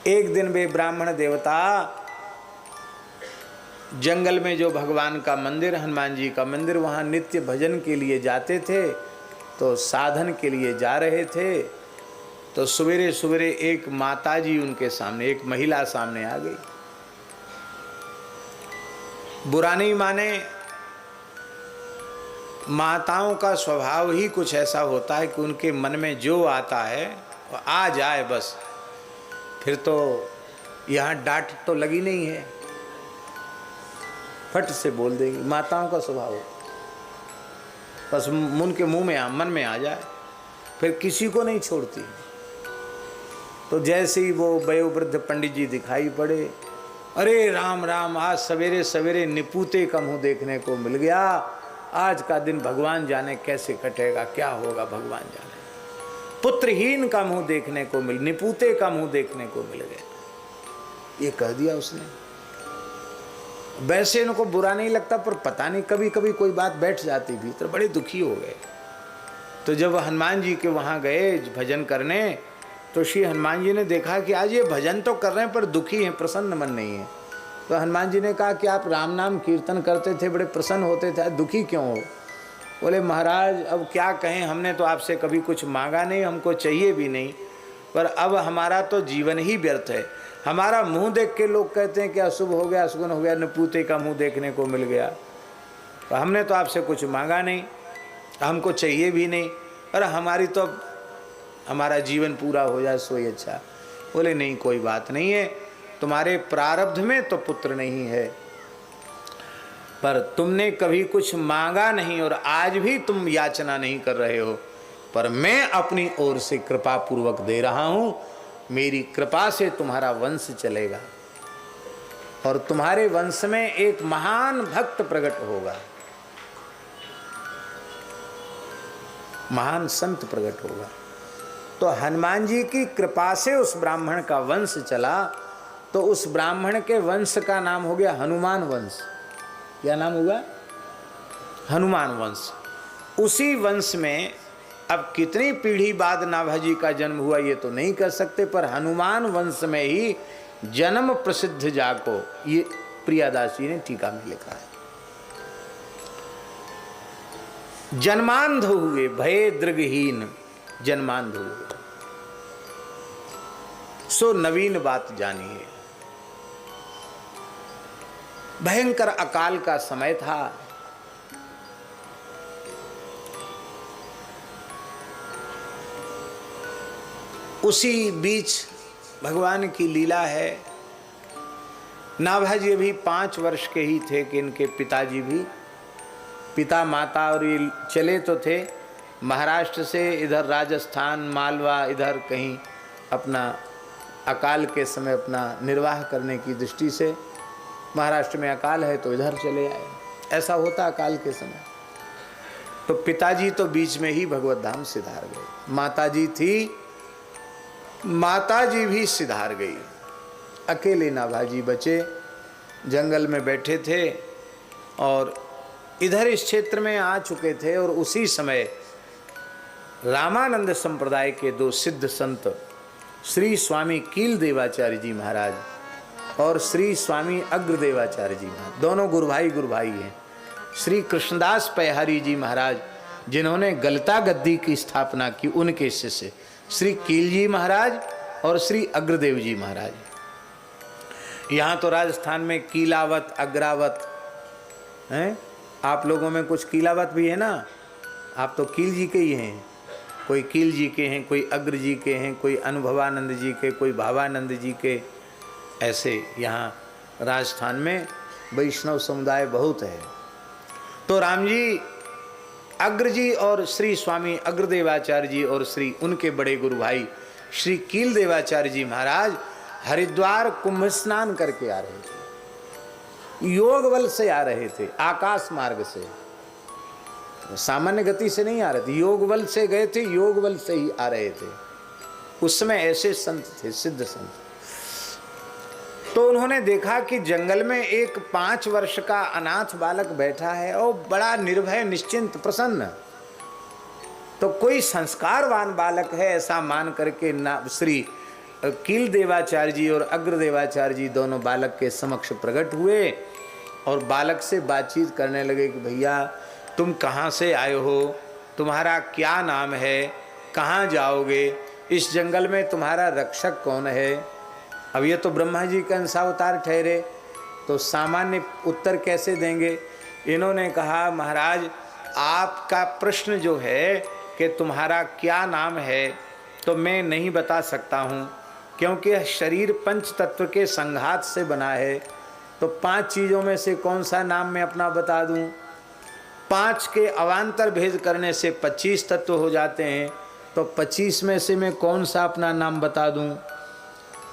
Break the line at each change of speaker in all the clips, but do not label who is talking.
एक दिन वे ब्राह्मण देवता जंगल में जो भगवान का मंदिर, हनुमान जी का मंदिर, वहाँ नित्य भजन के लिए जाते थे। तो साधन के लिए जा रहे थे तो सवेरे सवेरे एक माताजी उनके सामने, एक महिला सामने आ गई। बुरा नहीं माने, माताओं का स्वभाव ही कुछ ऐसा होता है कि उनके मन में जो आता है वो आ जाए बस, फिर तो यहाँ डांट तो लगी नहीं है, फट से बोल देंगी। माताओं का स्वभाव बस उनके मुंह में मन में आ जाए, फिर किसी को नहीं छोड़ती। तो जैसे ही वो वयोवृद्ध पंडित जी दिखाई पड़े, अरे राम राम, आज सवेरे सवेरे निपुते का मुंह देखने को मिल गया। आज का दिन भगवान जाने कैसे कटेगा, क्या होगा भगवान जाने। पुत्रहीन का मुंह देखने को निपुते का मुंह देखने को मिल गया, ये कह दिया उसने। वैसे इनको बुरा नहीं लगता, पर पता नहीं कभी कभी कोई बात बैठ जाती भीतर, बड़े दुखी हो गए। तो जब हनुमान जी के वहाँ गए भजन करने, तो श्री हनुमान जी ने देखा कि आज ये भजन तो कर रहे हैं पर दुखी हैं, प्रसन्न मन नहीं है। तो हनुमान जी ने कहा कि आप राम नाम कीर्तन करते थे, बड़े प्रसन्न होते थे, दुखी क्यों हो? बोले महाराज अब क्या कहें, हमने तो आपसे कभी कुछ मांगा नहीं, हमको चाहिए भी नहीं, पर अब हमारा तो जीवन ही व्यर्थ है। हमारा मुंह देख के लोग कहते हैं कि अशुभ हो गया, अशुभ हो गया, निपुते का मुंह देखने को मिल गया। तो हमने तो आपसे कुछ मांगा नहीं, हमको चाहिए भी नहीं, पर हमारी तो हमारा जीवन पूरा हो जाए सो ही अच्छा। बोले नहीं कोई बात नहीं है, तुम्हारे प्रारब्ध में तो पुत्र नहीं है, पर तुमने कभी कुछ मांगा नहीं और आज भी तुम याचना नहीं कर रहे हो, पर मैं अपनी ओर से कृपा पूर्वक दे रहा हूं। मेरी कृपा से तुम्हारा वंश चलेगा और तुम्हारे वंश में एक महान भक्त प्रकट होगा, महान संत प्रकट होगा। तो हनुमान जी की कृपा से उस ब्राह्मण का वंश चला। तो उस ब्राह्मण के वंश का नाम हो गया हनुमान वंश। क्या नाम हुआ? हनुमान वंश। उसी वंश में अब कितनी पीढ़ी बाद नाभाजी का जन्म हुआ ये तो नहीं कह सकते, पर हनुमान वंश में ही जन्म प्रसिद्ध जाको, ये प्रियादास जी ने टीका में लिखा है। जन्मांध हुए भय दृगहीन, जन्मांध हुए सो नवीन बात जानिए। भयंकर अकाल का समय था। उसी बीच भगवान की लीला है। नाभाजी अभी 5 वर्ष के ही थे कि इनके पिताजी भी, पिता माता और ये चले तो थे महाराष्ट्र से इधर राजस्थान मालवा, इधर कहीं अपना अकाल के समय अपना निर्वाह करने की दृष्टि से, महाराष्ट्र में अकाल है तो इधर चले आए, ऐसा होता अकाल के समय। तो पिताजी तो बीच में ही भगवत धाम सिधार गए। माताजी थी, माताजी भी सिधार गई। अकेले नाभाजी बचे, जंगल में बैठे थे और इधर इस क्षेत्र में आ चुके थे। और उसी समय रामानंद संप्रदाय के 2 सिद्ध संत, श्री स्वामी कील देवाचार्य जी महाराज और श्री स्वामी अग्रदेवाचार्य जी महाराज, दोनों गुरु भाई हैं। श्री कृष्णदास पैहारी जी महाराज जिन्होंने गलता गद्दी की स्थापना की, उनके शिष्य श्री कील जी महाराज और श्री अग्रदेव जी महाराज। यहाँ तो राजस्थान में कीलावत अग्रावत हैं, आप लोगों में कुछ कीलावत भी है ना, आप तो कील जी के ही हैं। कोई कील जी के हैं, कोई अग्र जी के हैं, कोई अनुभवानंद जी के, कोई भावानंद जी के। ऐसे यहाँ राजस्थान में वैष्णव समुदाय बहुत है। तो राम जी अग्र जी और श्री स्वामी अग्रदेवाचार्य जी और श्री उनके बड़े गुरु भाई श्री कील देवाचार्य जी महाराज हरिद्वार कुंभ स्नान करके आ रहे थे, योग बल से आ रहे थे, आकाश मार्ग से, सामान्य गति से नहीं आ रहे थे, योग बल से गए थे, योग बल से ही आ रहे थे। उस समय ऐसे संत थे, सिद्ध संत। तो उन्होंने देखा कि जंगल में एक 5 वर्ष का अनाथ बालक बैठा है और बड़ा निर्भय निश्चिंत प्रसन्न। तो कोई संस्कारवान बालक है ऐसा मान करके ना श्री कील देवाचार्य जी और अग्र देवाचार्य जी दोनों बालक के समक्ष प्रकट हुए और बालक से बातचीत करने लगे कि भैया तुम कहाँ से आए हो, तुम्हारा क्या नाम है, कहाँ जाओगे, इस जंगल में तुम्हारा रक्षक कौन है। अब ये तो ब्रह्मा जी का अंशावतार ठहरे, तो सामान्य उत्तर कैसे देंगे। इन्होंने कहा महाराज आपका प्रश्न जो है कि तुम्हारा क्या नाम है तो मैं नहीं बता सकता हूँ, क्योंकि शरीर पंच तत्व के संघात से बना है। तो 5 चीज़ों में से कौन सा नाम मैं अपना बता दूँ। 5 के अवान्तर भेद करने से 25 तत्व हो जाते हैं, तो 25 में से मैं कौन सा अपना नाम बता दूँ।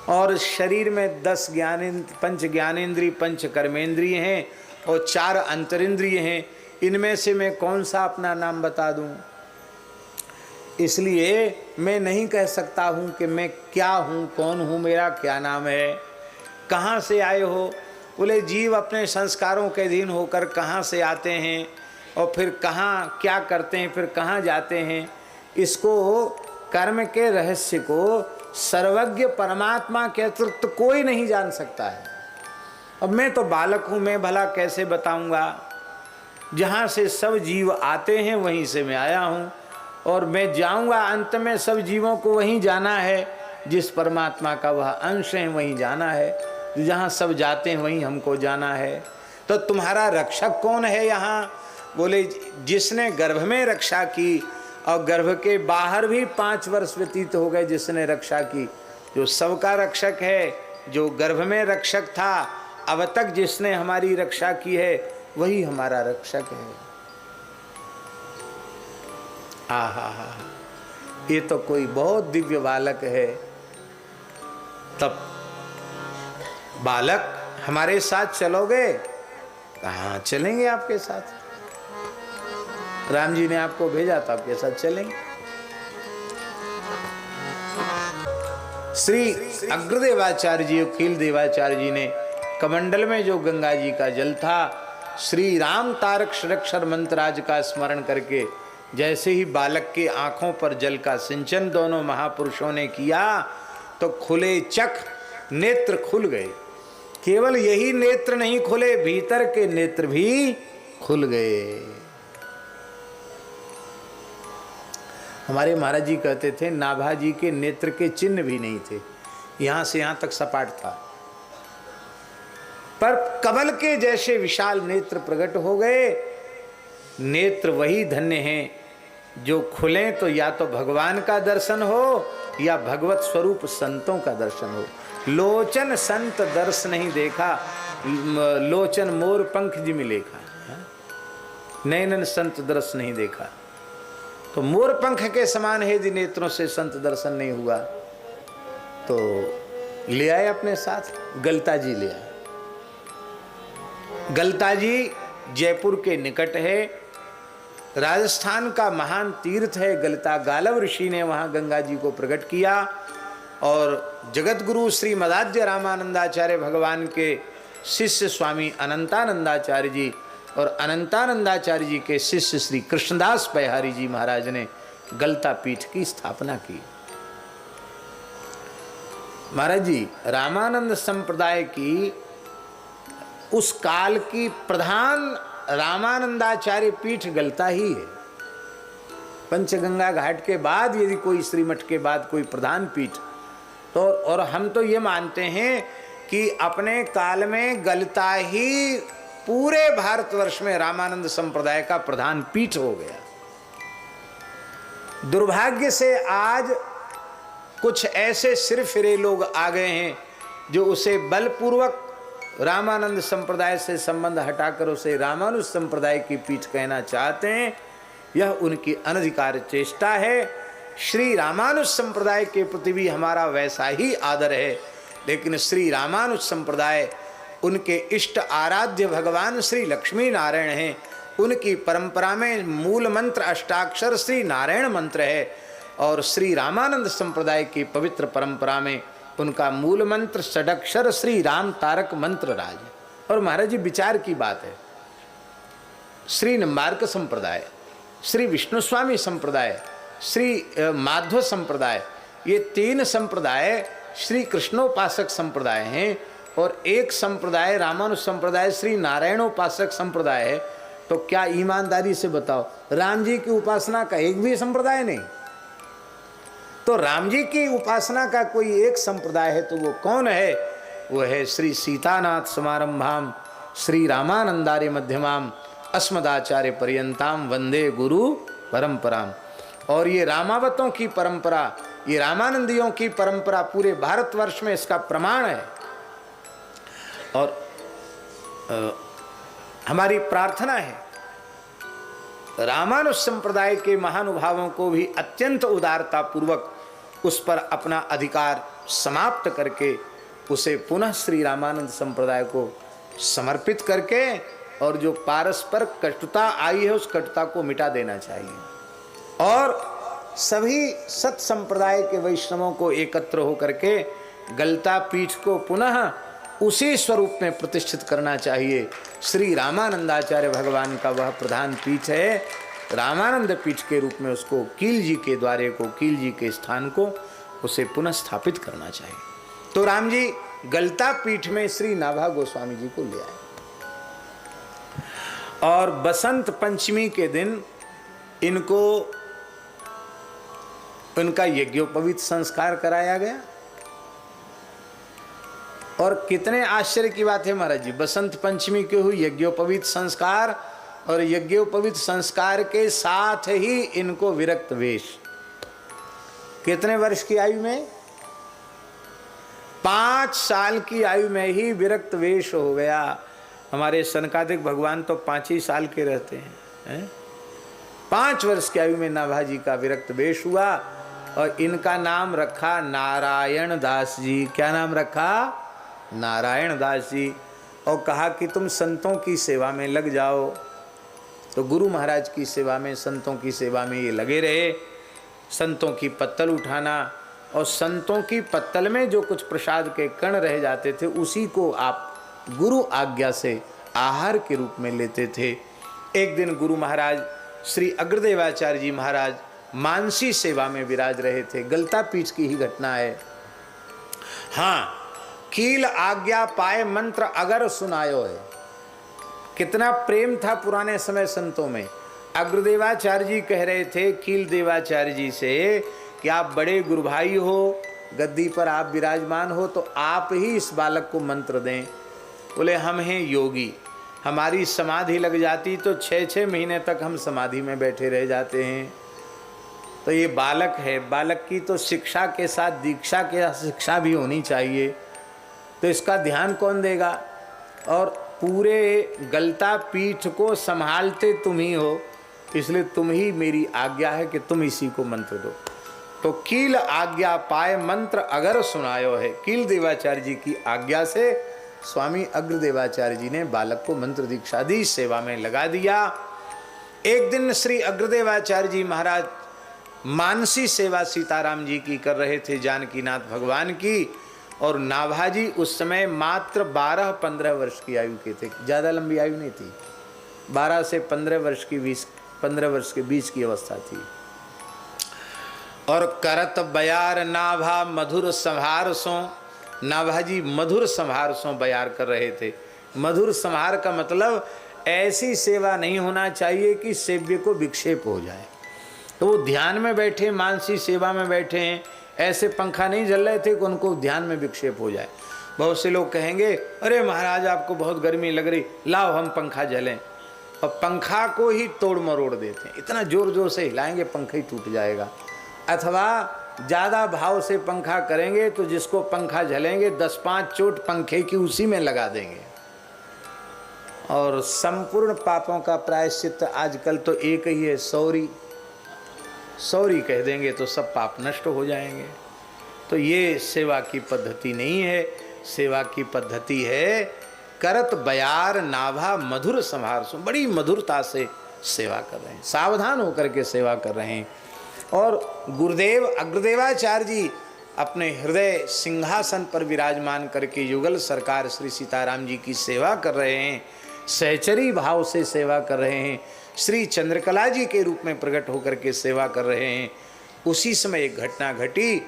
और शरीर में 10 पंच ज्ञानेंद्रिय, पंच कर्मेंद्रिय हैं और 4 अंतरिंद्रिय हैं, इनमें से मैं कौन सा अपना नाम बता दूं। इसलिए मैं नहीं कह सकता हूं कि मैं क्या हूं, कौन हूं, मेरा क्या नाम है। कहाँ से आए हो, बोले जीव अपने संस्कारों के अधीन होकर कहाँ से आते हैं और फिर कहाँ क्या करते हैं, फिर कहाँ जाते हैं। इसको कर्म के रहस्य को सर्वज्ञ परमात्मा के अतिरिक्त कोई नहीं जान सकता है। अब मैं तो बालक हूँ, मैं भला कैसे बताऊँगा। जहाँ से सब जीव आते हैं वहीं से मैं आया हूँ और मैं जाऊँगा, अंत में सब जीवों को वहीं जाना है, जिस परमात्मा का वह अंश है वहीं जाना है। जहाँ सब जाते हैं वहीं हमको जाना है। तो तुम्हारा रक्षक कौन है यहाँ, बोले जिसने गर्भ में रक्षा की और गर्भ के बाहर भी 5 वर्ष व्यतीत हो गए जिसने रक्षा की। जो सबका रक्षक है, जो गर्भ में रक्षक था, अब तक जिसने हमारी रक्षा की है वही हमारा रक्षक है। आहा हा, ये तो कोई बहुत दिव्य बालक है। तब बालक हमारे साथ चलोगे, कहाँ चलेंगे आपके साथ। राम जी ने आपको भेजा तो आपके साथ चलेंगे। श्री अग्रदेवाचार्य जी और कील देवाचार्य जी ने कमंडल में जो गंगा जी का जल था, श्री राम तारक षडक्षर मंत्राज का स्मरण करके जैसे ही बालक के आंखों पर जल का सिंचन दोनों महापुरुषों ने किया तो खुले चक नेत्र खुल गए। केवल यही नेत्र नहीं खुले, भीतर के नेत्र भी खुल गए। हमारे महाराज जी कहते थे नाभा जी के नेत्र के चिन्ह भी नहीं थे, यहाँ से यहाँ तक सपाट था, पर कमल के जैसे विशाल नेत्र प्रकट हो गए। नेत्र वही धन्य हैं जो खुले तो या तो भगवान का दर्शन हो या भगवत स्वरूप संतों का दर्शन हो। लोचन संत दर्श नहीं देखा, लोचन मोर पंख जिमि लेखा। नैनन संत दर्श नहीं देखा, तो मोर पंख के समान है यदि नेत्रों से संत दर्शन नहीं हुआ तो ले आए अपने साथ। गलता जी ले आए। गलता जी जयपुर के निकट है, राजस्थान का महान तीर्थ है गलता। गालव ऋषि ने वहाँ गंगा जी को प्रकट किया और जगत गुरु श्री मदाध्य रामानंदाचार्य भगवान के शिष्य स्वामी अनंतानंदाचार्य जी और अनंतानंदाचार्य जी के शिष्य श्री कृष्णदास बिहारी जी महाराज ने गलता पीठ की स्थापना की। महाराज जी रामानंद संप्रदाय की उस काल की प्रधान रामानंदाचार्य पीठ गलता ही है। पंचगंगा घाट के बाद यदि कोई श्रीमठ के बाद कोई प्रधान पीठ तो, और हम तो ये मानते हैं कि अपने काल में गलता ही पूरे भारतवर्ष में रामानंद संप्रदाय का प्रधान पीठ हो गया। दुर्भाग्य से आज कुछ ऐसे सिर फिरे लोग आ गए हैं जो उसे बलपूर्वक रामानंद संप्रदाय से संबंध हटाकर उसे रामानुज संप्रदाय की पीठ कहना चाहते हैं। यह उनकी अनधिकार चेष्टा है। श्री रामानुज संप्रदाय के प्रति भी हमारा वैसा ही आदर है, लेकिन श्री रामानुज संप्रदाय उनके इष्ट आराध्य भगवान श्री लक्ष्मी नारायण हैं। उनकी परंपरा में मूल मंत्र अष्टाक्षर श्री नारायण मंत्र है और श्री रामानंद संप्रदाय की पवित्र परंपरा में उनका मूल मंत्र षडक्षर श्री राम तारक मंत्र राज। और महाराज जी विचार की बात है, श्री निम्बार्क संप्रदाय, श्री विष्णु स्वामी संप्रदाय, श्री माधव संप्रदाय, ये 3 संप्रदाय श्री कृष्णोपासक संप्रदाय हैं और एक संप्रदाय रामानुज संप्रदाय श्री नारायणोपासक संप्रदाय है, तो क्या ईमानदारी से बताओ राम जी की उपासना का एक भी संप्रदाय नहीं? तो राम जी की उपासना का कोई एक संप्रदाय है तो वो कौन है? वो है श्री सीतानाथ समारंभाम श्री रामानंदार्य मध्यमाम अस्मदाचार्य पर्यंताम वंदे गुरु परंपराम। और ये रामावतों की परंपरा, ये रामानंदियों की परंपरा पूरे भारतवर्ष में इसका प्रमाण है। और हमारी प्रार्थना है रामानुज संप्रदाय के महानुभावों को भी अत्यंत उदारता पूर्वक उस पर अपना अधिकार समाप्त करके उसे पुनः श्री रामानंद संप्रदाय को समर्पित करके और जो पारस्परिक कटुता आई है उस कटुता को मिटा देना चाहिए और सभी सत संप्रदाय के वैष्णवों को एकत्र होकर के गलता पीठ को पुनः उसी स्वरूप में प्रतिष्ठित करना चाहिए। श्री रामानंदाचार्य भगवान का वह प्रधान पीठ है, रामानंद पीठ के रूप में उसको कील जी के द्वारे को, कील जी के स्थान को उसे पुनः स्थापित करना चाहिए। तो राम जी गलता पीठ में श्री नाभा गोस्वामी जी को ले आए और बसंत पंचमी के दिन इनको उनका यज्ञोपवीत संस्कार कराया गया। और कितने आश्चर्य की बात है महाराज जी, बसंत पंचमी के हुई यज्ञोपवीत संस्कार और यज्ञोपवीत संस्कार के साथ ही इनको विरक्त वेश। कितने वर्ष की आयु में? 5 साल की आयु में ही विरक्त वेश हो गया। हमारे सनकादिक भगवान तो 5 ही साल के रहते हैं। 5 वर्ष की आयु में नाभाजी का विरक्त वेश हुआ और इनका नाम रखा नारायण दास जी। क्या नाम रखा? नारायण दास जी। और कहा कि तुम संतों की सेवा में लग जाओ। तो गुरु महाराज की सेवा में, संतों की सेवा में ये लगे रहे। संतों की पत्तल उठाना और संतों की पत्तल में जो कुछ प्रसाद के कण रह जाते थे उसी को आप गुरु आज्ञा से आहार के रूप में लेते थे। एक दिन गुरु महाराज श्री अग्रदेवाचार्य जी महाराज मानसी सेवा में विराज रहे थे। गलता पीठ की ही घटना है। हाँ, कील आज्ञा पाए मंत्र अगर सुनायो है। कितना प्रेम था पुराने समय संतों में। अग्रदेवाचार्य जी कह रहे थे कील देवाचार्य जी से कि आप बड़े गुरु भाई हो, गद्दी पर आप विराजमान हो, तो आप ही इस बालक को मंत्र दें। बोले हम हैं योगी, हमारी समाधि लग जाती तो 6-6 महीने तक हम समाधि में बैठे रह जाते हैं। तो ये बालक है, बालक की तो शिक्षा के साथ दीक्षा के शिक्षा भी होनी चाहिए, तो इसका ध्यान कौन देगा? और पूरे गलता पीठ को संभालते तुम ही हो, इसलिए तुम ही मेरी आज्ञा है कि तुम इसी को मंत्र दो। तो कील आज्ञा पाए मंत्र अगर सुनायो है। कील देवाचार्य जी की आज्ञा से स्वामी अग्रदेवाचार्य जी ने बालक को मंत्र दीक्षा दी, सेवा में लगा दिया। एक दिन श्री अग्रदेवाचार्य जी महाराज मानसी सेवा सीताराम जी की कर रहे थे, जानकीनाथ भगवान की, और नाभाजी उस समय मात्र 12-15 वर्ष की आयु के थे। ज़्यादा लंबी आयु नहीं थी, 12 से 15 वर्ष की 15 वर्ष के बीच की अवस्था थी। और करत बयार नाभा मधुर संहार सो, नाभाजी मधुर संहार सो बयार कर रहे थे। मधुर संहार का मतलब ऐसी सेवा नहीं होना चाहिए कि सेव्य को विक्षेप हो जाए। तो वो ध्यान में बैठे, मानसी सेवा में बैठे हैं, ऐसे पंखा नहीं जल रहे थे कि उनको ध्यान में विक्षेप हो जाए। बहुत से लोग कहेंगे अरे महाराज आपको बहुत गर्मी लग रही, लाओ हम पंखा जलें, और पंखा को ही तोड़ मरोड़ देते हैं। इतना जोर जोर से हिलाएंगे पंखा ही टूट जाएगा। अथवा ज़्यादा भाव से पंखा करेंगे तो जिसको पंखा झलेंगे 10-5 चोट पंखे की उसी में लगा देंगे। और संपूर्ण पापों का प्रायश्चित आजकल तो एक ही है, सौरी। सौरी कह देंगे तो सब पाप नष्ट हो जाएंगे। तो ये सेवा की पद्धति नहीं है। सेवा की पद्धति है करत बयार नाभा मधुर संहार सो, बड़ी मधुरता से सेवा कर रहे हैं, सावधान होकर के सेवा कर रहे हैं। और गुरुदेव अग्रदेवाचार्य जी अपने हृदय सिंहासन पर विराजमान करके युगल सरकार श्री सीताराम जी की सेवा कर रहे हैं, सहचरी भाव से सेवा कर रहे हैं, श्री चंद्रकला जी के रूप में प्रकट होकर के सेवा कर रहे हैं। उसी समय एक घटना घटी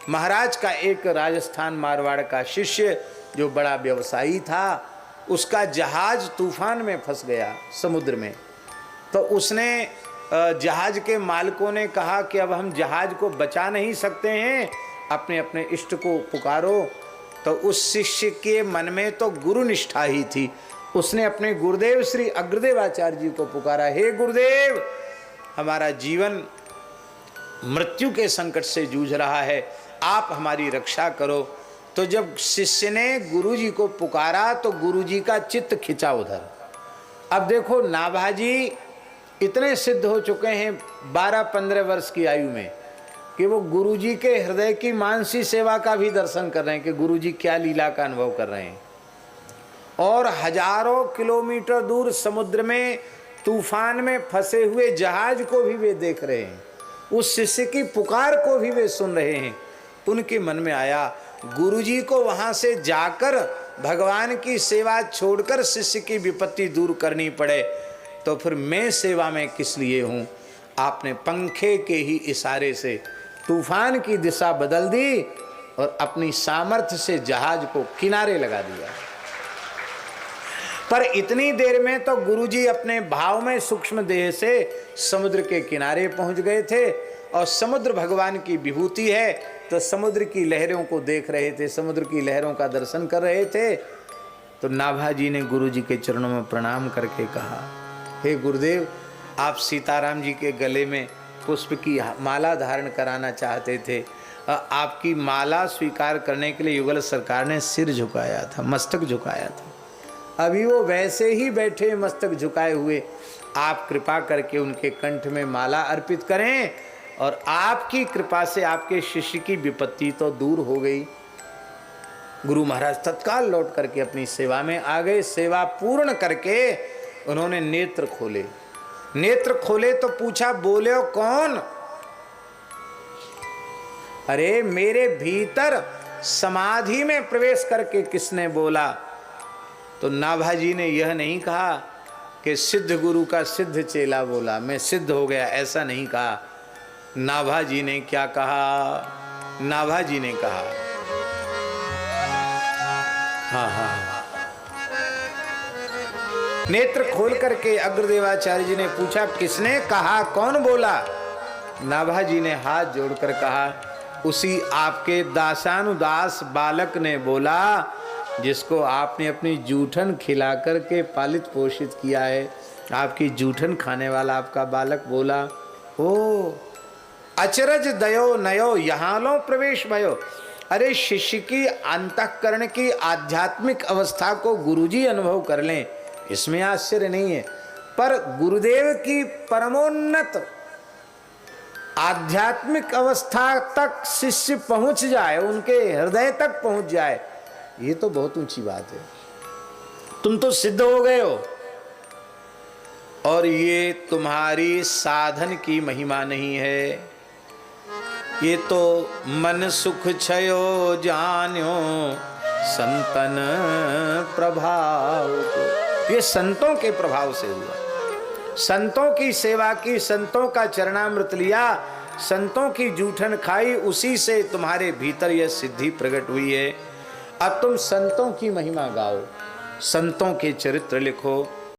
महाराज का एक राजस्थान मारवाड़ का शिष्य जो बड़ा व्यवसायी था, उसका जहाज तूफान में फंस गया समुद्र में। तो उसने जहाज के मालिकों ने कहा कि अब हम जहाज को बचा नहीं सकते हैं, अपने अपने इष्ट को पुकारो। तो उस शिष्य के मन में तो गुरु निष्ठा ही थी। उसने अपने गुरुदेव श्री अग्रदेवाचार्य जी को पुकारा, हे गुरुदेव, हमारा जीवन मृत्यु के संकट से जूझ रहा है, आप हमारी रक्षा करो। तो जब शिष्य ने गुरुजी को पुकारा तो गुरुजी का चित्त खिंचा उधर। अब देखो, नाभाजी इतने सिद्ध हो चुके हैं 12-15 वर्ष की आयु में कि वो गुरुजी के हृदय की मानसी सेवा का भी दर्शन कर रहे हैं कि गुरुजी क्या लीला का अनुभव कर रहे हैं। और हजारों किलोमीटर दूर समुद्र में तूफान में फंसे हुए जहाज को भी वे देख रहे हैं, उस शिष्य की पुकार को भी वे सुन रहे हैं। उनके मन में आया, गुरुजी को वहां से जाकर भगवान की सेवा छोड़कर शिष्य की विपत्ति दूर करनी पड़े तो फिर मैं सेवा में किस लिए हूँ। आपने पंखे के ही इशारे से तूफान की दिशा बदल दी और अपनी सामर्थ्य से जहाज को किनारे लगा दिया। पर इतनी देर में तो गुरुजी अपने भाव में सूक्ष्म देह से समुद्र के किनारे पहुंच गए थे और समुद्र भगवान की विभूति है तो समुद्र की लहरों को देख रहे थे, समुद्र की लहरों का दर्शन कर रहे थे। तो नाभाजी ने गुरुजी के चरणों में प्रणाम करके कहा, हे गुरुदेव, आप सीताराम जी के गले में पुष्प की माला धारण कराना चाहते थे, आपकी माला स्वीकार करने के लिए युगल सरकार ने सिर झुकाया था, मस्तक झुकाया था। अभी वो वैसे ही बैठे मस्तक झुकाए हुए, आप कृपा करके उनके कंठ में माला अर्पित करें और आपकी कृपा से आपके शिष्य की विपत्ति तो दूर हो गई। गुरु महाराज तत्काल लौट करके अपनी सेवा में आ गए। सेवा पूर्ण करके उन्होंने नेत्र खोले। नेत्र खोले तो पूछा, बोले हो कौन? अरे मेरे भीतर समाधि में प्रवेश करके किसने बोला? तो नाभाजी ने यह नहीं कहा कि सिद्ध गुरु का सिद्ध चेला बोला, मैं सिद्ध हो गया, ऐसा नहीं कहा। नाभाजी ने क्या कहा? नाभाजी ने कहा, हाँ, नेत्र खोल करके अग्रदेवाचार्य जी ने पूछा, किसने कहा, कौन बोला? नाभाजी ने हाथ जोड़कर कहा, उसी आपके दासानुदास बालक ने बोला जिसको आपने अपनी जूठन खिला करके पालित पोषित किया है। आपकी जूठन खाने वाला आपका बालक बोला, ओ अचरज दयो नयो यहाँ लो प्रवेश भयो। अरे शिष्य की अंतःकरण की आध्यात्मिक अवस्था को गुरुजी अनुभव कर लें, इसमें आश्चर्य नहीं है। पर गुरुदेव की परमोन्नत आध्यात्मिक अवस्था तक शिष्य पहुंच जाए, उनके हृदय तक पहुंच जाए, ये तो बहुत ऊंची बात है। तुम तो सिद्ध हो गए हो और ये तुम्हारी साधन की महिमा नहीं है, ये तो मन सुख छयो जान्यो संतन प्रभाव को, ये संतों के प्रभाव से हुआ। संतों की सेवा की, संतों का चरणामृत लिया, संतों की जूठन खाई, उसी से तुम्हारे भीतर यह सिद्धि प्रकट हुई है। अब तुम संतों की महिमा गाओ, संतों के चरित्र लिखो।